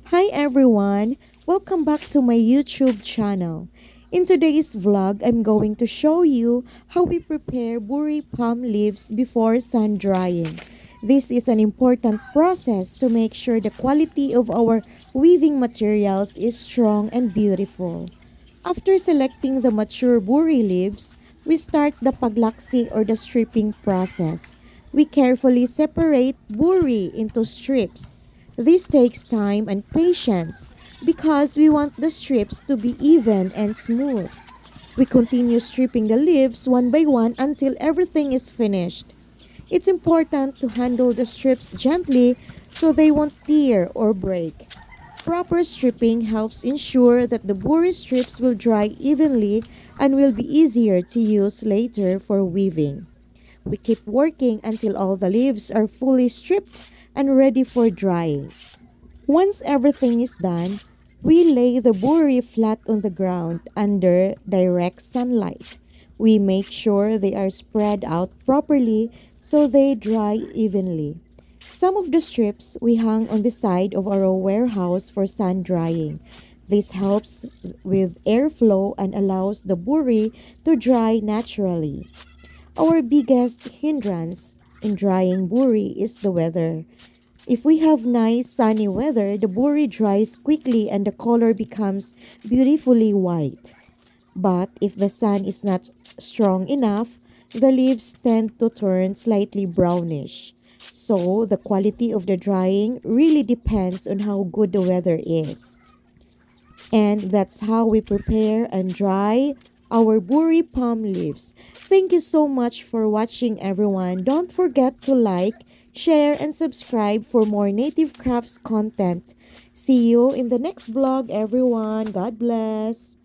Hi everyone! Welcome back to my YouTube channel. In today's vlog, I'm going to show you how we prepare buri palm leaves before sun drying. This is an important process to make sure the quality of our weaving materials is strong and beautiful. After selecting the mature buri leaves, we start the paglaksi or the stripping process. We carefully separate buri into strips. This takes time and patience because we want the strips to be even and smooth. We continue stripping the leaves one by one until everything is finished. It's important to handle the strips gently so they won't tear or break. Proper stripping helps ensure that the buri strips will dry evenly and will be easier to use later for weaving. We keep working until all the leaves are fully stripped and ready for drying. Once everything is done, we lay the buri flat on the ground under direct sunlight. We make sure they are spread out properly so they dry evenly. Some of the strips we hang on the side of our warehouse for sun drying. This helps with airflow and allows the buri to dry naturally. Our biggest hindrance in drying buri is the weather. If we have nice sunny weather, the buri dries quickly and the color becomes beautifully white. But if the sun is not strong enough, the leaves tend to turn slightly brownish. So, the quality of the drying really depends on how good the weather is. And that's how we prepare and dry our buri palm leaves. Thank you so much for watching, everyone. Don't forget to like, share, and subscribe for more native crafts content. See you in the next vlog, everyone. God bless.